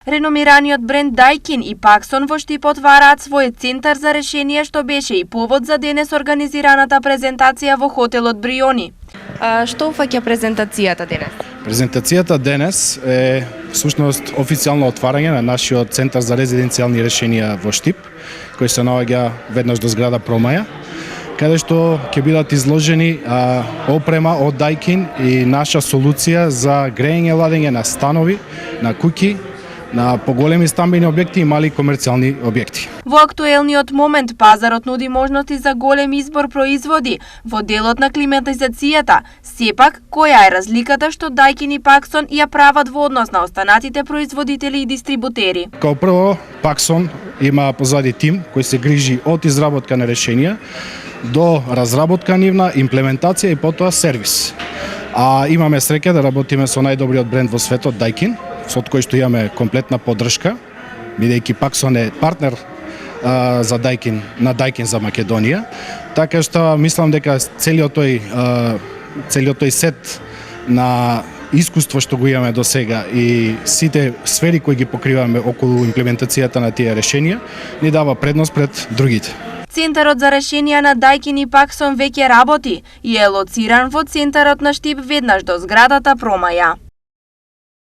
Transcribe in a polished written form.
Реномираниот бренд Daikin и Paxson во Штип отвараат свој центар за решение, што беше и повод за денес организираната презентација во хотелот Бриони. Што уфаќа презентацијата денес? Презентацијата денес е всушност официјално отварање на нашиот центар за резиденцијални решенија во Штип, кој се наоѓа веднаш до зграда Промаја, каде што ќе бидат изложени опрема од Daikin и наша солуција за грејење ладење на станови, на куќи, на поголеми стамбени објекти и мали комерцијални објекти. Во актуелниот момент пазарот нуди можности за голем избор производи во делот на климатизацијата. Сепак, која е разликата што Daikin и Paxson ја прават во однос на останатите производители и дистрибутери? Као прво, Paxson има позади тим кој се грижи од изработка на решенија до разработка нивна, имплементација и потоа сервис. Имаме среќа да работиме со најдобриот бренд во светот Daikin, со кој што имаме комплетна поддршка, бидејќи Paxson е партнер за Daikin, на Daikin за Македонија, така што мислам дека целиот тој сет на искуство што го имаме до сега и сите сфери кои ги покриваме околу имплементацијата на тие решенија ни дава предност пред другите. Центарот за решенија на Daikin и Paxson веќе работи и е лоциран во центарот на Штип веднаш до зградата Промаја.